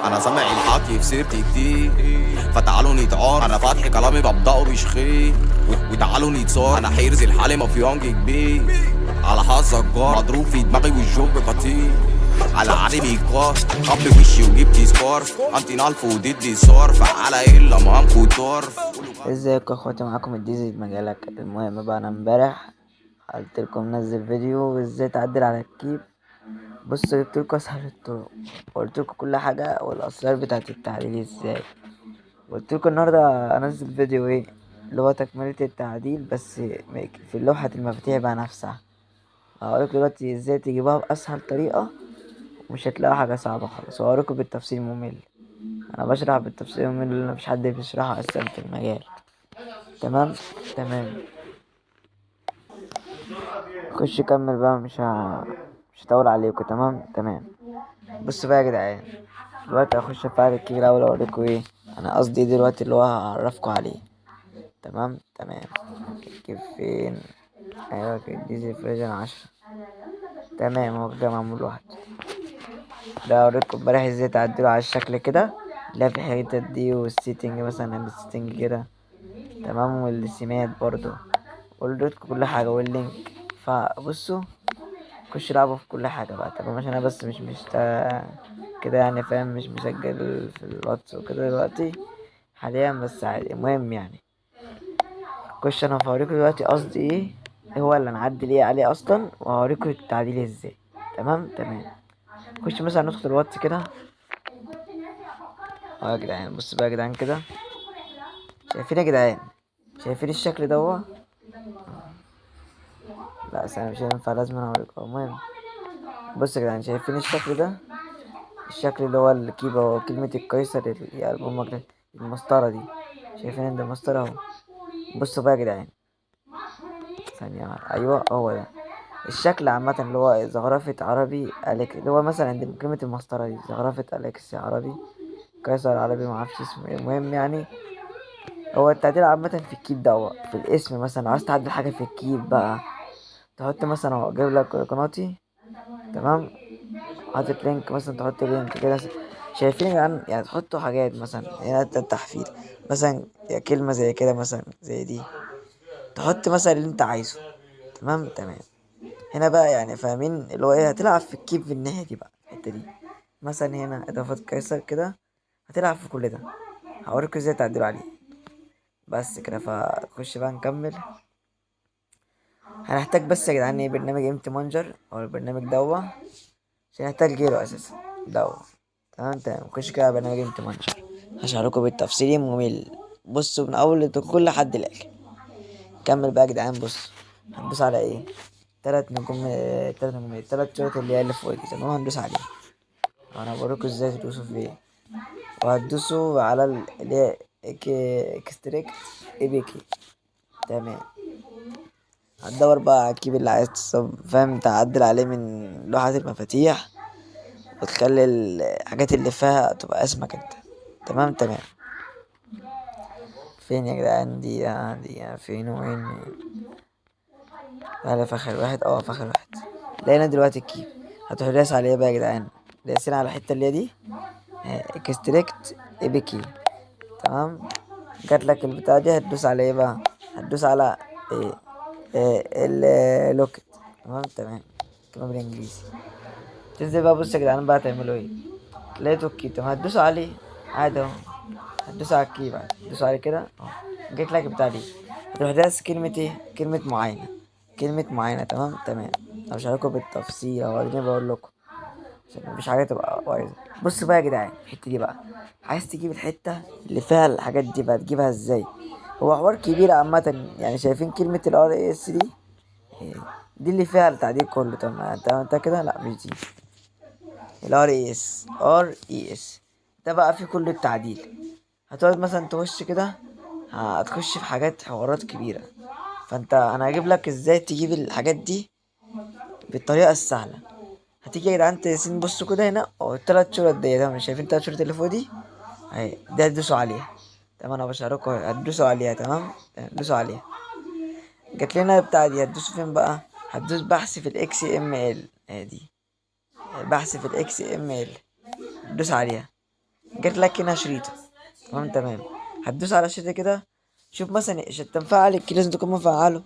انا سامع الحكي في سيرتي كتير، فتعالوا نتعار. انا فاتح كلامي ببدأه بشخير، وتعالوا نتصار. انا حرز الحالي مافيانج كبير، على حظك جار مضروب في دماغي والجوب خطير. على عادي بيكار خب وشي وجبت سكارف، انتي الف وضدي صرف على الا مامكو طرف. ازيكم يا اخواتي، معاكم الديزي مجالك. المهم بقى، انا امبارح قلتلكم نزل فيديو ازاي تعدل على الكيب. بصوا، جبتلكوا اسهل الطرق وقلتلكوا كل حاجة والاسرار بتاعت التعديل ازاي. قلتلكوا النهاردة انزل فيديو ايه اللي هو تكملة التعديل، بس في لوحة المفاتيح بقى نفسها. هوريكم دلوقتي ازاي تجيبوها باسهل طريقة، ومش هتلاقوا حاجة صعبة خالص. وهوريكم بالتفصيل ممل، انا بشرح بالتفصيل ممل اللي مفيش حد بيشرحه اصلا في المجال. تمام تمام. خش كمل بقى، مش هطول عليكم. تمام تمام. بصوا بقى يا جدعان، دلوقتي هخش افعل الكي الاول اوريكم ايه انا قصدي دلوقتي اللي هو هعرفكم عليه. تمام تمام. كيف فين؟ ايوه كده، ديزل فيرجن 10. تمام، هو كده معمول واحد. ده اوريكم امبارح ازاي تعدلوا على الشكل كده، لا في الحتت دي والسيتنج مثلا السيتنج كده. تمام، والسمات برضو وريتكم كل حاجة واللينك. فبصوا، خش العبوا في كل حاجة بقى. تمام، عشان انا بس مش كده يعني، فاهم؟ مش مسجل في الواتس وكده دلوقتي حاليا، بس عادي. المهم يعني، خش انا هوريكم دلوقتي قصدي ايه هو اللي نعدل ايه عليه اصلا، وهوريكم التعديل ازاي. تمام تمام. خش مثلا ندخل الواتس كده. اه يا جدعان، بص بقى يا جدعان كده، شايفين يا جدعان؟ شايفين الشكل ده؟ لا ثانية، مش هينفع، لازم انا اوريكم. المهم، بص يا جدعان، شايفين الشكل ده؟ الشكل اللي هو الكيبة وكلمة القيصر اللي هي ألبوم المسطرة دي. شايفين عند المسطرة اهو. بصوا بقى يا جدعان، ثانية واحدة. أيوة هو ده الشكل عامة، اللي هو زخرفة عربي أليكس، اللي هو مثلا عند كلمة المسطرة دي زخرفة أليكس عربي، قيصر عربي، معرفش اسمه ايه. المهم يعني، هو التعديل عامة في الكيب ده في الاسم. مثلا عاوز تعدل حاجة في الكيب بقى، تحط مثلا اهو، جايب لك قناتي. تمام، حاطط لينك مثلا، تحط لينك كده. شايفين يا جدعان؟ يعني تحطوا حاجات مثلا هنا التحفيل، مثلا كلمة زي كده، مثلا زي دي، تحط مثلا اللي انت عايزه. تمام تمام. هنا بقى يعني فاهمين اللي هو ايه، هتلعب في الكيب في الناحية دي بقى، الحتة دي. مثلا هنا اضافات قيصر كده، هتلعب في كل ده. هوريكم ازاي تعدلوا عليه. بس كده، فخش بقى نكمل. هنحتاج بس يا جدعان ايه، برنامج امتي مانجر او البرنامج دوا، عشان هنحتاج غيره اساسا دوا. تمام تمام. نخش كده على برنامج امتي مانجر، هشرح لكم بالتفصيل ممل. بصوا من اول الدخول لحد الاخر. كمل بقى يا جدعان. بص، هندوس على ايه؟ تلات نجوم، تلات شوط اللي هي اللي فوق دي. تمام، هندوس عليها. انا بوريكم ازاي تدوسوا فيه. وهتدوسوا على اللي هي اكستريكت اي بي كي. تمام. هتدور بقى على الكيب اللي عايز فاهم تعدل عليه من لوحة المفاتيح، وتخلي الحاجات اللي فيها تبقى اسمك انت. تمام تمام. فين يا جدعان؟ دي فين وين؟ هلا في اخر واحد، في اخر واحد. لقينا دلوقتي الكيب. هتروح دايس عليه بقى يا جدعان، دايسين على الحتة اللي هي دي، اكستريكت اي بي كي. تمام، جات لك البتاع دي، هتدوس على ايه بقى؟ هتدوس على ايه؟ اللوكت. تمام تمام. كلام بالانجليزي. تنزل بقى. بص يا جدعان بقى تعملوا ايه. لقيتوا الكي، تمام، هتدوسوا عليه عادي اهو. هتدوسوا على الكي بقى، هتدوسوا عليه كده اهو. جيت لك البتاع دي، هتروح داس كلمة ايه؟ كلمة معاينة. كلمة معاينة. تمام تمام. انا مش هقولكوا بالتفصيل، هو اديني بقول لكم عشان مفيش حاجة تبقى بايظة. بص بقى يا جدعان، الحتة دي بقى، عايز تجيب الحتة اللي فيها الحاجات دي بقى، تجيبها ازاي؟ هو حوار كبير عامة يعني. شايفين كلمة ال RAS دي؟ إيه، دي اللي فيها التعديل كله. تمام، انت كده، لا مش دي. ال RAS ده بقى فيه كل التعديل. هتقعد مثلا تخش كده، هتخش في حاجات حوارات كبيرة. انا هجيب لك ازاي تجيب الحاجات دي بالطريقة السهلة. هتيجي يا جدعان تسين، بصوا كده هنا التلات شرط دي. تمام، شايفين التلات شرط اللي فوق دي؟ اهي دي هتدوسوا عليها. تمام، انا بشارككم هتدوسوا عليها. تمام، دوسوا عليها. جات لنا بتاع دي، هتدوسوا فين بقى؟ هتدوس بحث في الاكس ام ال. اهي دي بحث في الاكس ام ال، دوس عليها. جات لك هنا شريطة. تمام. هتدوس على الشريطة كده. شوف مثلا عشان تنفعل الكي لازم تكون مفعله.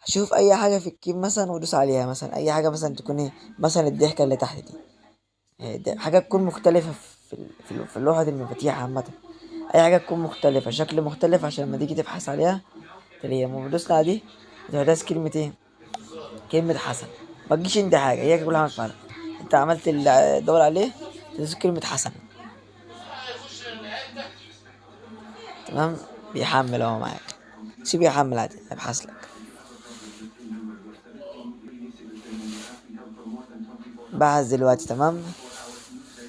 شوف اي حاجة في الكيب مثلا ودوس عليها، مثلا اي حاجة مثلا تكون ايه، مثلا الضحكة اللي تحت دي، حاجة تكون مختلفة في لوحة المفاتيح عامة. اي حاجة تكون مختلفة، شكل مختلف، عشان لما تيجي تبحث عليها تلاقيها. لما دوسنا على دي هتدوس كلمة ايه، كلمة حسن. ما تجيش انت حاجة، هي كلها مفعلة. انت عملت الدور عليه، تدوس كلمة حسن. تمام. بيحمل اهو معاك. سيبه يحمل عادي، ابحث لك. بحث دلوقتي. تمام.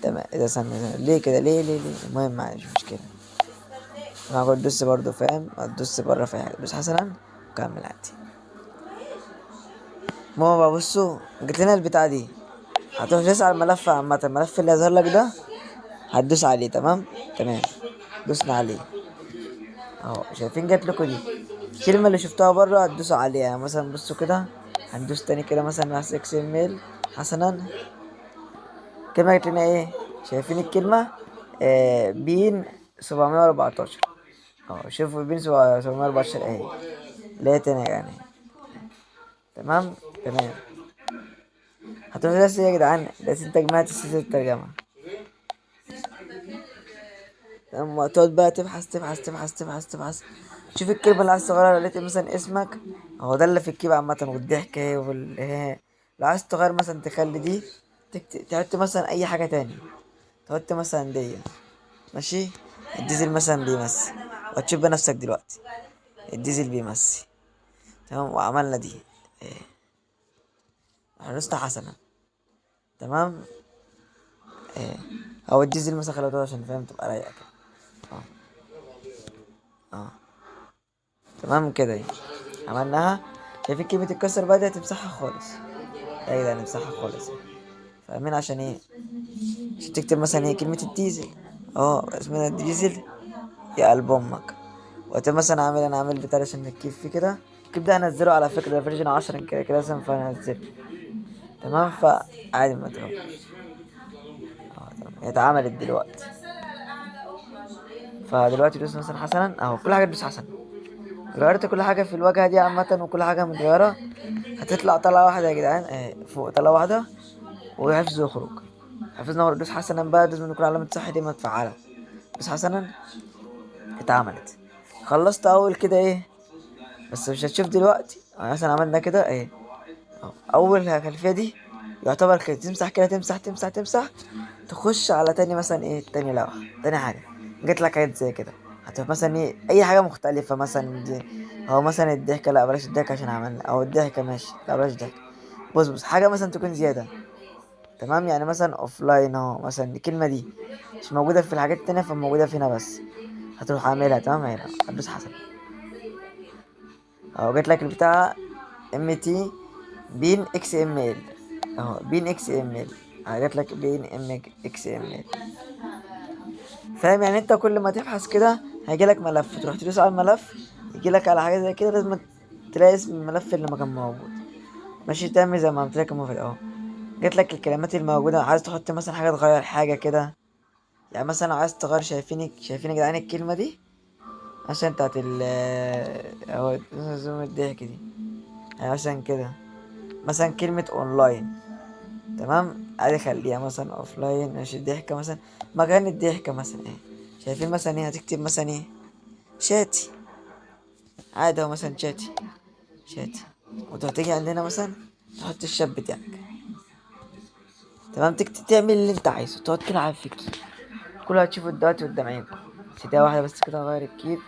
تمام. اذا سنة ليه كده، ليه المهم معلش مش مشكلة. انا هقول تدوس برضه، فاهم، هتدوس بره في حاجة، دوس حسنا وكمل عادي. ماما بقى بصوا، جت لنا البتاعة دي. هتروح تدوس على الملف عامة، الملف اللي هيظهر لك ده هتدوس عليه. تمام. تمام. دوسنا عليه اهو، شايفين جات لكم دي الكلمة اللي شفتها بره هتدوسوا عليها. يعني مثلا بصوا كده، هندوس تاني كده مثلا مع اكس ام ال حسنا. كلمة جات لنا ايه، شايفين الكلمة؟ بين 714 اهو. شوفوا بين 714 اهي، لقيت هنا يعني. تمام. تمام. هتروح بس يا جدعان، بس انت جمعت سلسلة الترجمة. لما تقعد بقى تبحث. شوف الكلمة اللي عايز تغيرها. لو لقيت مثلا اسمك هو ده اللي في الكيبة عامة، والضحكة اهي اهي. لو عايز تغير مثلا تخلي دي تحط مثلا أي حاجة تاني، تحط مثلا دي. ماشي. الديزل مثلا بيمثل، وتشوف بنفسك دلوقتي الديزل بيمثل. تمام. وعملنا دي ايه، حسنة حسنة. تمام. ايه، او الديزل مثلا خلوته عشان فاهم تبقى رايقة كده. اه. اه. تمام كده ايه، عملناها. شايفين كلمة الكسر بدأت تمسحها خالص. ايه ده، نمسحها خالص. فاهمين عشان ايه؟ عشان تكتب مثلا ايه كلمة الديزل. اه، اسمها الديزل يا قلب امك. وقت مثلا انا عامل بتاع عشان الكيف في كده. الكيف ده هنزله على فكرة، ده فيرجن 10 كده كده مثلا، فهنزله. تمام. فعادي ما تقول. اه تمام، هي اتعملت دلوقتي. فدلوقتي دوس مثلا حسنا اهو، كل حاجة تدوس حسنا. غيرت كل حاجة في الواجهة دي عامة، وكل حاجة متغيرة. هتطلع طلعة واحدة يا جدعان اهي فوق، طلعة واحدة وحفظ يخرج. حفظنا ورا. دوس حسنا بقى، دوس من كل علامة صح دي متفعلة. دوس حسنا. اتعملت. خلصت اول كده ايه، بس مش هتشوف دلوقتي. مثلا عملنا كده ايه أهو. اول خلفية دي يعتبر كده تمسح كده، تمسح. تخش على تاني مثلا ايه، تاني لوحة، تاني حاجة جات لك حاجات زي كده. هتبقى مثلا ايه اي حاجة مختلفة مثلا دي. او مثلا الضحكة، لا بلاش الضحكة عشان عملنا، او الضحكة ماشي، لا بلاش ضحكة. بص حاجة مثلا تكون زيادة. تمام. يعني مثلا اوف لاين اهو، مثلا الكلمة دي مش موجودة في الحاجات التانية، فموجودة فينا بس. هتروح عاملها. تمام. هنا هتدوس حسن اهو، جات لك البتاع ام تي بين اكس ام ال اهو، بين اكس ام ال. جات لك بين ام اكس ام ال. فاهم يعني؟ انت كل ما تبحث كده هيجي لك ملف، تروح تدوس على الملف يجي لك على حاجه زي كده، لازم تلاقي اسم الملف اللي ما كان موجود. ماشي. تعمل زي ما قلت لك المفروض اهو. جات لك الكلمات الموجوده. عايز تحط مثلا حاجه، تغير حاجه كده. يعني مثلا عايز تغير، شايفين يا جدعان الكلمه دي عشان بتاعت ال اهو، زوم الضحك دي. يعني مثلا كده، مثلا كلمة اونلاين. تمام. عادي خليها مثلا اوفلاين. ماشي. الضحكة مثلا مكان الضحكة مثلا ايه، شايفين مثلا ايه، هتكتب مثلا ايه شاتي. عادي اهو، مثلا شاتي. وتيجي عندنا مثلا تحط الشاب بتاعك. تمام. تكتب تعمل اللي انت عايزه، تقعد تلعب في الكيب. كله هتشوفه دلوقتي قدام عينكم. سيدة واحدة بس كده نغير الكيب.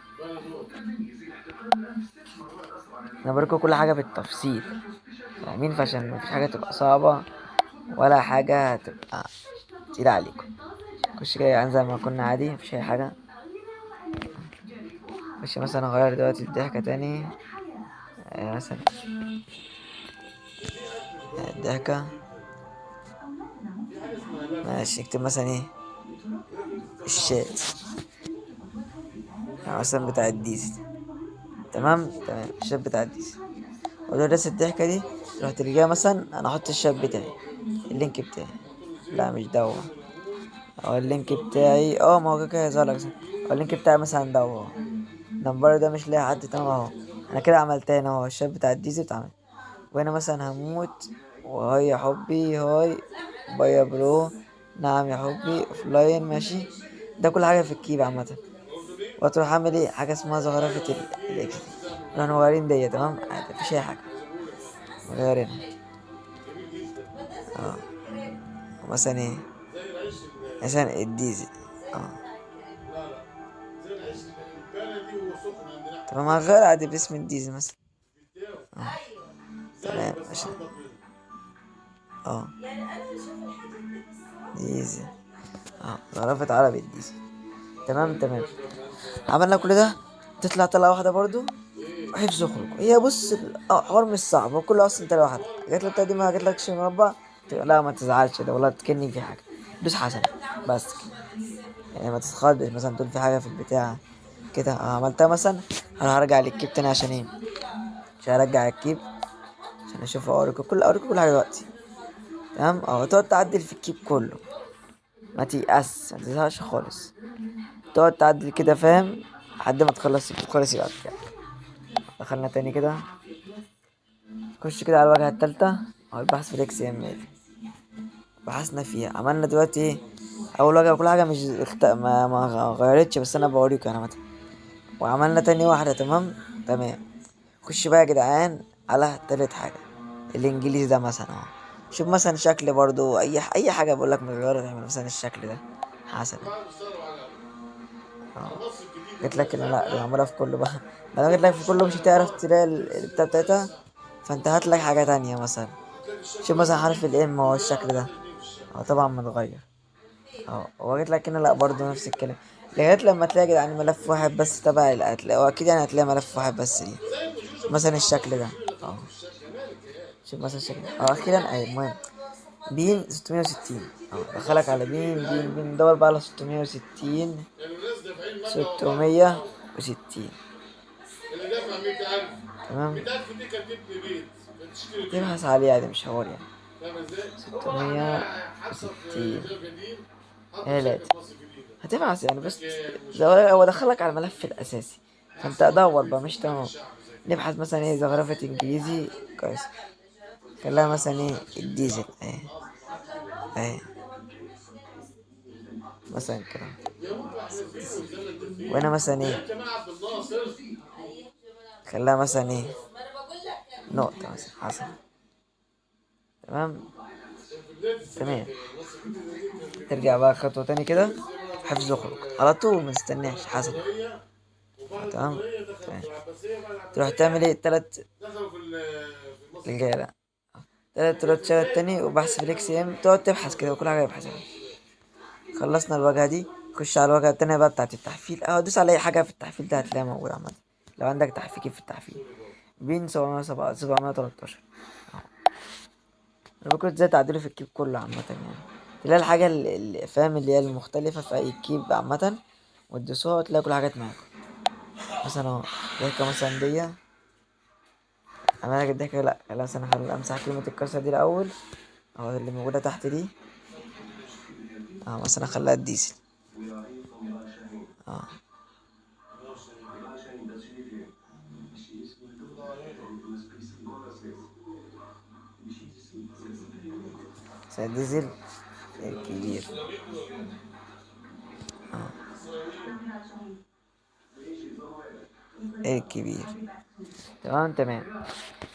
انا بوريكم كل حاجة بالتفصيل، فاهمين؟ فعشان مفيش حاجة تبقى صعبة ولا حاجة تبقى تقيلة عليكم. خش كده يعني زي ما كنا عادي، مفيش أي حاجة. خش مثلا أغير دلوقتي الضحكة تاني. مثلا الضحكة ماشي. اكتب مثلا ايه الشات، يعني مثلا بتاع الديزل. تمام. الشات بتاع الديزل. ودرس الضحكة دي، رحت رجع مثلا أنا أحط الشات بتاعي، اللينك بتاعي. لا مش ده هو. هو اللينك بتاعي ما هو كده كده هيظهر لك. هو اللينك بتاعي مثلا ده اهو، النمبر ده مش لاقي حد تمام اهو. انا كده عملت هنا اهو الشات بتاع الديزل اتعمل، وهنا مثلا هموت، وهاي يا حبي، هاي باي يا برو، نعم يا حبي، اوفلاين، ماشي. ده كل حاجة في الكيب عامة. وتروح عامل ايه حاجة اسمها زخرفة الاكس دي، نروح مغيرين دي تمام عادي مفيش اي حاجة، مغيرينها. اه مثلا ايه، مثلا الديزل اه تمام، هغير عادي باسم الديزل مثلا. اه تمام عشان اه ديزل، زخرفة عربي الديزل. تمام تمام. عملنا كل ده، تطلع طلعة واحدة برضو، حفظ خروج. هي بص حوار مش صعب، هو كله اصلا طلعة واحدة. جات لك دي ما جات لكش مربع، لا ما تزعلش، ده والله تكني في حاجة، دوس حسن بس كده. يعني ما تتخضش مثلا تقول في حاجة في البتاع كده. عملتها مثلا، انا هرجع للكيب تاني عشان ايه، عشان ارجع الكيب، عشان اشوف اوريكم كل حاجة دلوقتي. تمام تقعد تعدل في الكيب كله، ما تيأس، ما تزهقش خالص، تقعد تعدل كده فاهم، لحد ما تخلص الكيب خالص يبقى بتاعك. دخلنا تاني كده، خش كده على الواجهة التالتة، أو البحث في الإكس إم إل، بحثنا فيها. عملنا دلوقتي إيه، أول واجهة كل حاجة مش ما غيرتش، بس أنا بوريك أنا مثلا. وعملنا تاني واحدة تمام تمام. خش بقى يا جدعان على تالت حاجة، الإنجليزي ده مثلا أهو. شوف مثلا شكل برضو أي حاجة بقول لك متغيرة، تعمل مثلا الشكل ده حسنا. قلت لك إن لا دي معمولة في كله بقى. لما قلت لك في كله مش هتعرف تلاقي البتاع بتاعتها، فأنت هات لك حاجة تانية مثلا. شوف مثلا حرف الام هو الشكل ده، طبعا متغير. هو جيت لك هنا لا برضه نفس الكلام، لغاية لما تلاقي يا جدعان ملف واحد بس تبع هتلاقي، واكيد يعني هتلاقي ملف واحد بس ليه. مثلا الشكل ده شوف مثلا الشكل ده اخيرا المهم بين 660. دخلك على بين دور بقى على 660، 660 تمام. تبحث عليه عادي مش حوار يعني، 660 آلات هتبعت يعني. بس هو دخلك على الملف الأساسي، فأنت أدور بقى مش تمام. نبحث مثلا ايه زخرفة إنجليزي كويس، خليها مثلا ايه الديزل اهي مثلا كده. وهنا مثلا ايه، خليها مثلا ايه نقطة مثلا حسن. تمام تمام. ترجع بقى خطوة تاني كده، حفظ اخرج على طول ما تستناش حسن. تمام تمام. تروح تعمل ايه الجاية لا تلات شغل تاني، وبحث في الاكس ام، تقعد تبحث كده وكل حاجة يبحث عنها. خلصنا الواجهة دي، خش على الواجهة التانية بقى بتاعت التحفيل. دوس على أي حاجة في التحفيل ده هتلاقيها موجودة عامة. لو عندك تحفيل في التحفيل بين 713. انا بكون ازاي تعديله في الكيب كله عامة يعني، تلاقي الحاجة اللي فاهم اللي هي المختلفة في أي كيب عامة، وتدوسوها وتلاقي كل حاجات معاكم. مثلا اهو الضحكة مثلا دي، أعمل لك الضحكة لأ خلاص، أنا أمسح كلمة الكسرة دي الأول، أهو اللي موجودة تحت دي. مثلا أخليها الديزل. اه الديزل الكبير. اه الكبير. تمام تمام.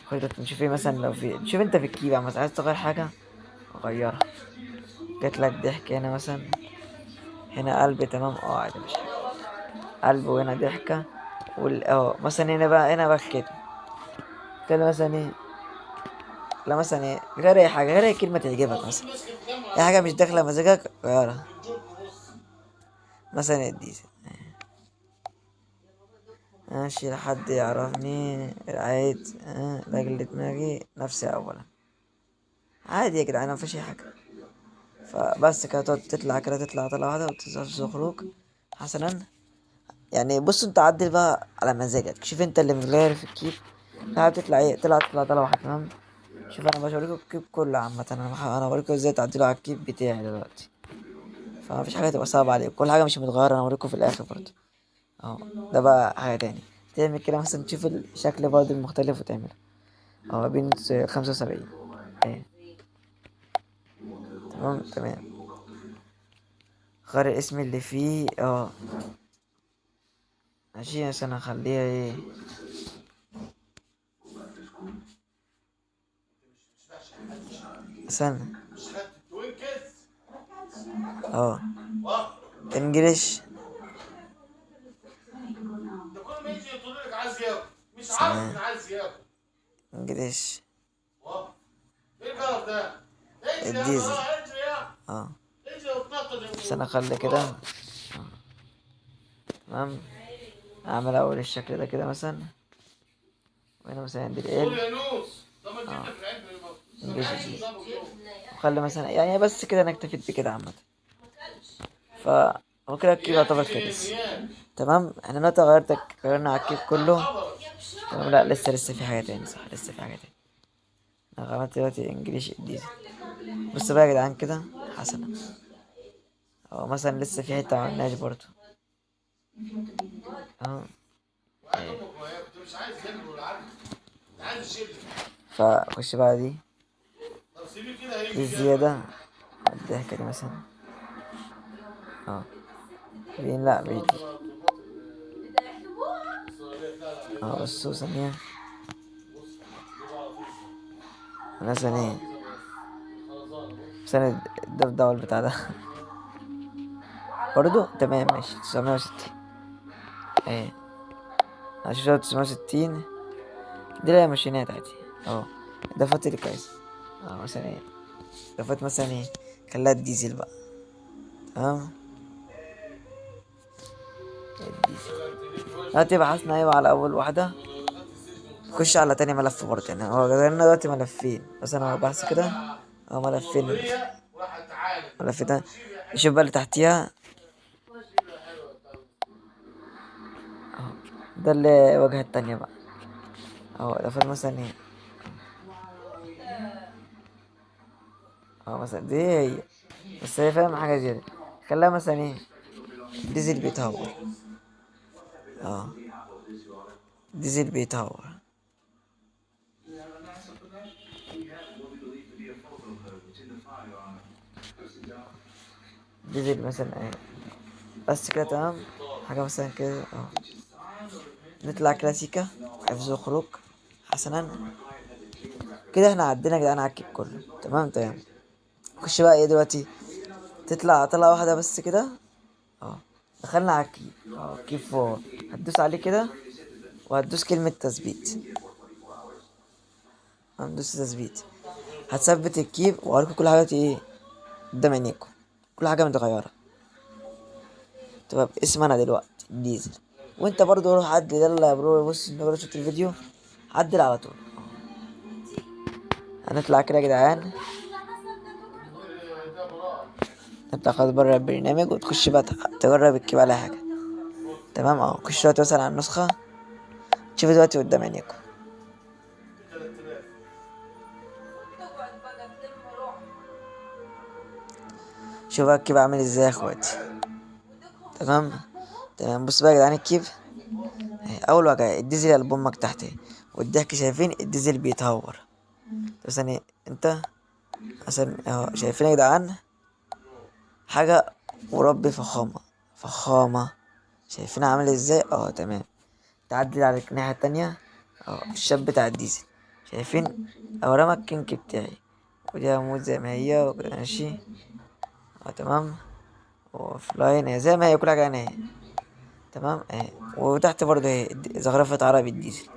خد نشوف ايه مثلا، لو في شوف انت في الكيبة مثلا عايز تغير حاجة غيرها. جات لك ضحك هنا مثلا، هنا قلب تمام عادي مش حاجة. قلب وهنا ضحكة مثلا هنا بقى كده. تلاقي مثلا ايه، لا مثلا ايه غير اي حاجة، غير اي كلمة تعجبك مثلا، اي حاجة مش داخلة مزاجك غيرها. مثلا الديزل ماشي لحد يعرفني رعاية لاجل دماغي نفسي اولا. عادي يا جدعان مفيش اي حاجة. فبس كده تقعد تطلع كده، تطلع طلعة واحدة وتظهر خروج حسنا. يعني بص انت عدل بقى على مزاجك، شوف انت اللي متغير في الكيب تطلع ايه، تطلع طلعة واحدة تمام. شوف انا مش هوريكم الكيب كله عامة، انا هوريكم ازاي تعدلوا على الكيب بتاعي دلوقتي. فما فيش حاجة تبقى صعبة عليك، كل حاجة مش متغيرة، انا هوريكم في الاخر برضه. اهو ده بقى حاجة تاني، تعمل كده مثلا تشوف الشكل برضه المختلف وتعمله. اهو بين 75. ايه تمام تمام. غير الاسم اللي فيه ماشي، عشان اخليها ايه، استنى. اه انجليش. تمام انجليش. الديزل. اه عشان اخلي كده. تمام. اعمل اول الشكل ده كده مثلا، وهنا مثلا عندي ال انجليش دي، وخلي مثلا يعني بس كده انا اكتفيت بكده عامة. هو كده الكيب يعتبر خلص. تمام احنا دلوقتي غيرنا على الكيب كله. تمام لا لسه في حاجة تاني، صح لسه في حاجة تاني. انا عملت دلوقتي انجليش ديزل. بص بقى يا جدعان كده حسنا، او مثلا لسه في حتة معملناش برضه. اه فخش بقى دي الزيادة، الضحكة دي مثلا. اه بين لا بيجي. بصوا ثانية انا ثانية، ثانية الضفدع والبتاع ده برضو تمام ماشي 960. ايه هشوف 960 دي اللي هي ماشينات عادي. اه اضافات اللي كويسة. مثلا ايه اضافات مثلا ايه، خليها الديزل بقى. تمام الديزل دلوقتي بحثنا ايوه على اول واحدة، خش على تاني ملف برضه. يعني هو جايلنا دلوقتي ملفين، بس انا بحث كده ملفين. الملف ده نشوف بقى اللي تحتيها. اهو ده اللي واجهة التانية بقى. اهو اضافات مثلا ايه، مثلا دي هي، بس هي فاهم حاجة زيادة، خليها مثلا ايه ديزل بيتهور. اه ديزل بيتهور. ديزل مثلا ايه، بس كده تمام. حاجة مثلا كده نطلع كلاسيكا، حفظ وخروج حسنا. كده احنا عدينا يا جدعان على الكيك كله. تمام تمام. خش بقى ايه دلوقتي، طلع واحدة بس كده. دخلنا على الكيب. كيب فور، هتدوس عليه كده وهتدوس كلمة تثبيت. هندوس تثبيت، هتثبت الكيب وهوريكم كل حاجة ايه قدام عينيكم، كل حاجة متغيرة تبقى باسم انا دلوقتي ديزل. وانت برضو روح عدل، يلا يا برو بص انت برو شفت الفيديو عدل على طول. هنطلع كده يا جدعان، انت خلاص بره البرنامج وتخش بقى تجرب الكيب على حاجة. تمام خش دلوقتي مثلا على النسخة، تشوف دلوقتي قدام عينيكم. شوف بقى الكيب عامل ازاي يا اخواتي. تمام تمام. بص بقى يا جدعان الكيب اول واجهة الديزل اللي بامك تحت والضحك، شايفين الديزل بيتهور. بس يعني انت مثلا شايفين يا جدعان حاجة، وربي فخامة فخامة. شايفينها عامل ازاي. تمام. تعدل على الناحية التانية. الشاب بتاع الديزل، شايفين رمى الكينك بتاعي، ودي عمود زي ما هي وكده ماشي. تمام. وفلاين هي زي ما هي كل حاجة هنا اهي. تمام وتحت برضه اهي زخرفة عربي الديزل،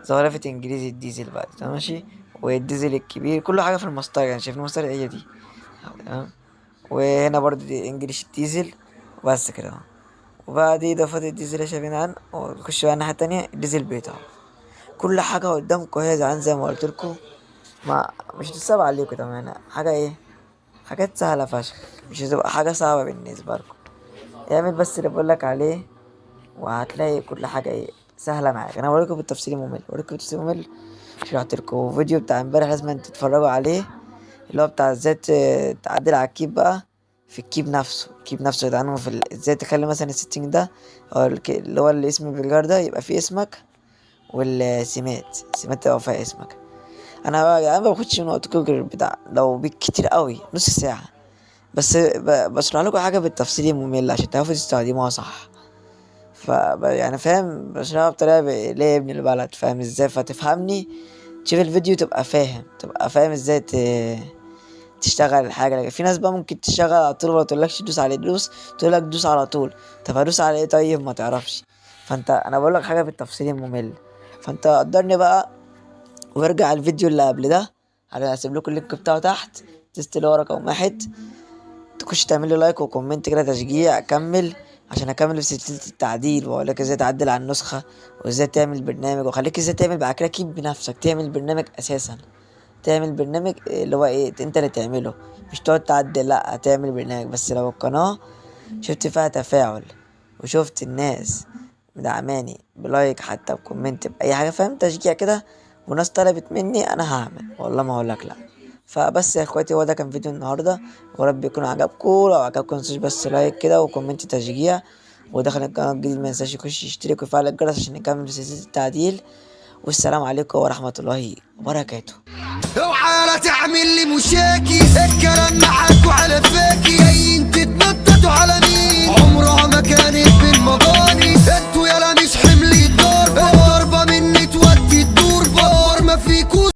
زخرفة انجليزي الديزل بقى. تمام ماشي. والديزل الكبير كل حاجة في المسطرة، يعني شايفين المسطرة هي دي. تمام. وهنا برضه دي انجليش الديزل، وبس كده وبعد اضافات الديزل اللي شايفين عنه، ونخش بقى الناحية التانية الديزل بتاعه. كل حاجة قدامكم هي زي ما قلت لكم، ما مش هتصعب عليكم. تمام حاجة ايه، حاجات سهلة فشخ، مش هتبقى حاجة صعبة بالنسبة لكم. اعمل بس اللي بقولك عليه وهتلاقي كل حاجة ايه سهلة معاك. انا بوريكم بالتفصيل ممل، شرحت لكم فيديو بتاع امبارح لازم تتفرجوا عليه، اللي هو بتاع ازاي تعدل على الكيب بقى. في الكيب نفسه يا جدعان، ازاي تخلي مثلا السيتنج ده او اللي هو الاسم بالجار ده يبقى فيه اسمك، والسمات تبقى فيها اسمك. انا ما باخدش من وقتكم غير بتاع لو بالكتير قوي نص ساعه، بس بشرح لكم حاجه بالتفصيل ممل عشان تعرفوا تستخدموها صح. يعني فاهم، بشرحها بطريقه اللي هي ابن البلد فاهم ازاي، فتفهمني تشوف الفيديو تبقى فاهم ازاي تشتغل الحاجه. لكن في ناس بقى ممكن تشتغل على طول وما تقولكش دوس عليه، تقول لك دوس على طول. طب هدوس على ايه طيب؟ ما تعرفش. انا بقول لك حاجه بالتفصيل الممل، فانت قدرني بقى وارجع الفيديو اللي قبل ده، هسيب لكم اللينك بتاعه تحت. تست اللي هو رقم 1، تخش تعمل لي لايك وكومنت كده تشجيع اكمل، عشان اكمل في سلسله التعديل، واقول لك ازاي تعدل على النسخه، وازاي تعمل برنامج، واخليك ازاي تعمل بعد كده كيب بنفسك، تعمل برنامج اساسا، تعمل برنامج اللي هو ايه انت اللي تعمله، مش تقعد تعدل، لا تعمل برنامج. بس لو القناه شفت فيها تفاعل، وشفت الناس مدعماني بلايك حتى بكومنت باي حاجه فاهم، تشجيع كده، وناس طلبت مني، انا هعمل والله ما هقولك لا. فبس يا اخواتي، هو ده كان فيديو النهارده، ورب يكون عجبكم. لو عجبكم متنسوش بس لايك كده وكومنت تشجيع، ودخل القناه الجديد ما ينساش يخش يشترك ويفعل الجرس عشان نكمل في سلسله التعديل. والسلام عليكم ورحمه الله وبركاته. اوعى لا تعمل لي مشاكي، الكلام معاك وعلى فاكي.